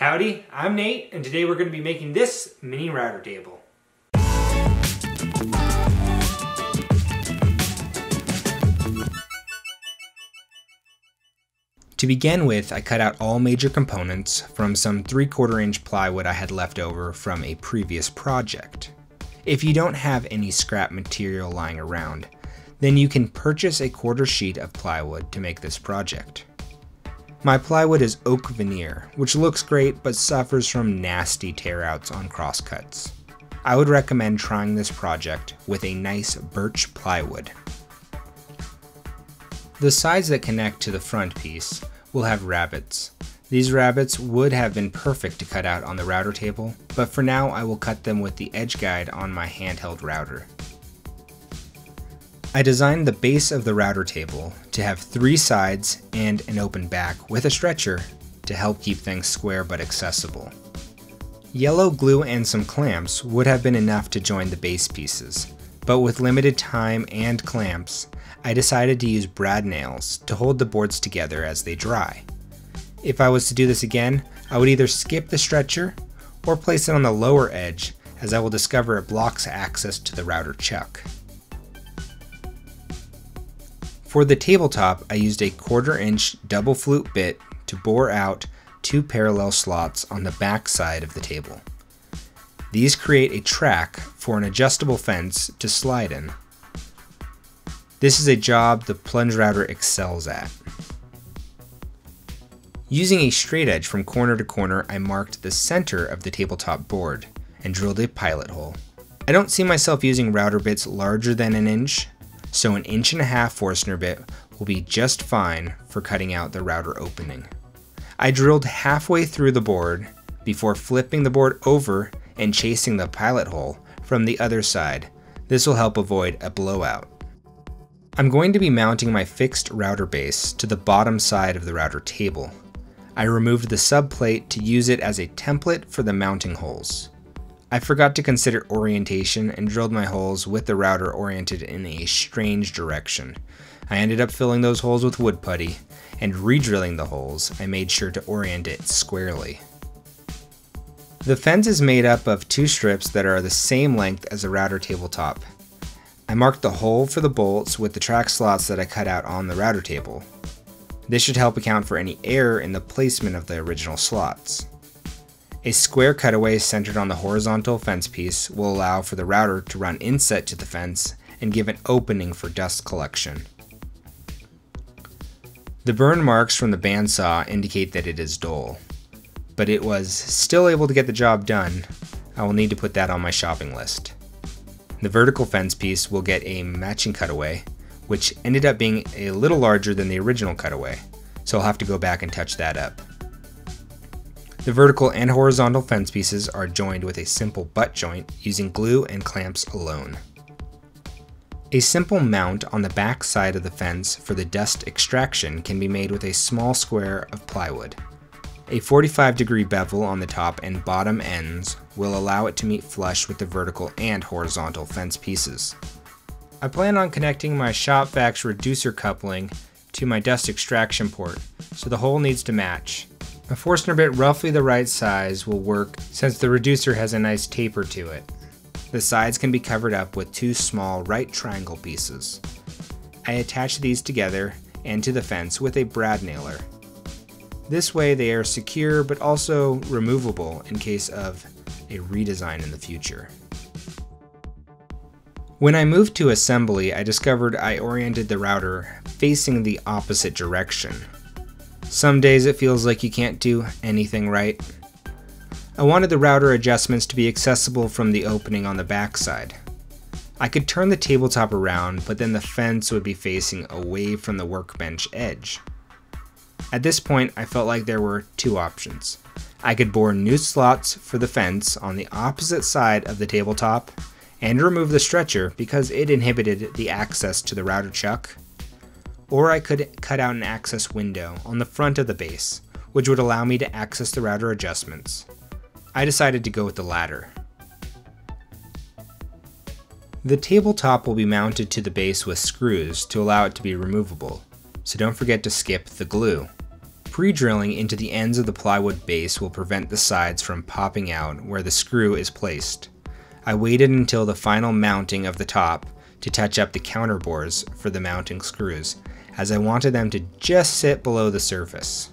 Howdy, I'm Nate, and today we're going to be making this mini router table. To begin with, I cut out all major components from some 3/4 inch plywood I had left over from a previous project. If you don't have any scrap material lying around, then you can purchase a 1/4 sheet of plywood to make this project. My plywood is oak veneer, which looks great but suffers from nasty tear-outs on crosscuts. I would recommend trying this project with a nice birch plywood. The sides that connect to the front piece will have rabbets. These rabbets would have been perfect to cut out on the router table, but for now I will cut them with the edge guide on my handheld router. I designed the base of the router table to have 3 sides and an open back with a stretcher to help keep things square but accessible. Yellow glue and some clamps would have been enough to join the base pieces, but with limited time and clamps, I decided to use brad nails to hold the boards together as they dry. If I was to do this again, I would either skip the stretcher or place it on the lower edge, as I will discover it blocks access to the router chuck. For the tabletop, I used a 1/4 inch double flute bit to bore out 2 parallel slots on the back side of the table. These create a track for an adjustable fence to slide in. This is a job the plunge router excels at. Using a straight edge from corner to corner, I marked the center of the tabletop board and drilled a pilot hole. I don't see myself using router bits larger than 1 inch, so 1.5 inch Forstner bit will be just fine for cutting out the router opening. I drilled halfway through the board before flipping the board over and chasing the pilot hole from the other side. This will help avoid a blowout. I'm going to be mounting my fixed router base to the bottom side of the router table. I removed the subplate to use it as a template for the mounting holes. I forgot to consider orientation and drilled my holes with the router oriented in a strange direction. I ended up filling those holes with wood putty, and re-drilling the holes, I made sure to orient it squarely. The fence is made up of 2 strips that are the same length as the router tabletop. I marked the hole for the bolts with the track slots that I cut out on the router table. This should help account for any error in the placement of the original slots. A square cutaway centered on the horizontal fence piece will allow for the router to run inset to the fence and give an opening for dust collection. The burn marks from the bandsaw indicate that it is dull, but it was still able to get the job done. I will need to put that on my shopping list. The vertical fence piece will get a matching cutaway, which ended up being a little larger than the original cutaway, so I'll have to go back and touch that up. The vertical and horizontal fence pieces are joined with a simple butt joint using glue and clamps alone. A simple mount on the back side of the fence for the dust extraction can be made with a small square of plywood. A 45-degree bevel on the top and bottom ends will allow it to meet flush with the vertical and horizontal fence pieces. I plan on connecting my Shopvac reducer coupling to my dust extraction port, so the hole needs to match. A Forstner bit roughly the right size will work since the reducer has a nice taper to it. The sides can be covered up with 2 small right triangle pieces. I attach these together and to the fence with a brad nailer. This way they are secure but also removable in case of a redesign in the future. When I moved to assembly, I discovered I oriented the router facing the opposite direction. Some days it feels like you can't do anything right. I wanted the router adjustments to be accessible from the opening on the backside. I could turn the tabletop around, but then the fence would be facing away from the workbench edge. At this point, I felt like there were 2 options. I could bore new slots for the fence on the opposite side of the tabletop and remove the stretcher because it inhibited the access to the router chuck, or I could cut out an access window on the front of the base, which would allow me to access the router adjustments. I decided to go with the latter. The tabletop will be mounted to the base with screws to allow it to be removable, so don't forget to skip the glue. Pre-drilling into the ends of the plywood base will prevent the sides from popping out where the screw is placed. I waited until the final mounting of the top to touch up the counterbores for the mounting screws, as I wanted them to just sit below the surface.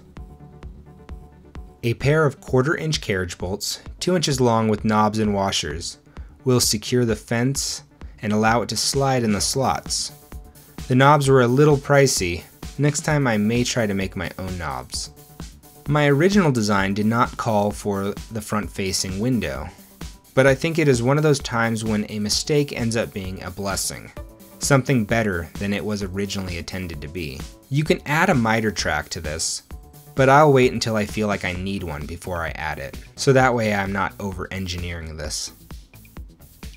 A pair of 1/4 inch carriage bolts, 2 inches long with knobs and washers, will secure the fence and allow it to slide in the slots. The knobs were a little pricey. Next time I may try to make my own knobs. My original design did not call for the front-facing window, but I think it is one of those times when a mistake ends up being a blessing, something better than it was originally intended to be. You can add a miter track to this, but I'll wait until I feel like I need one before I add it, so that way I'm not over-engineering this.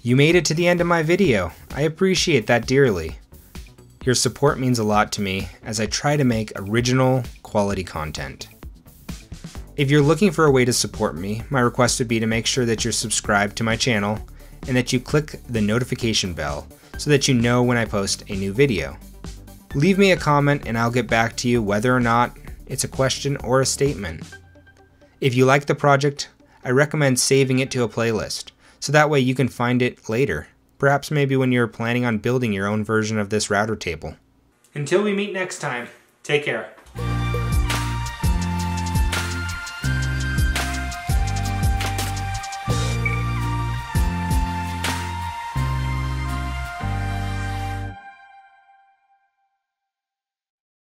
You made it to the end of my video. I appreciate that dearly. Your support means a lot to me as I try to make original, quality content. If you're looking for a way to support me, my request would be to make sure that you're subscribed to my channel and that you click the notification bell so that you know when I post a new video. Leave me a comment and I'll get back to you whether or not it's a question or a statement. If you like the project, I recommend saving it to a playlist so that way you can find it later. Perhaps maybe when you're planning on building your own version of this router table. Until we meet next time, take care.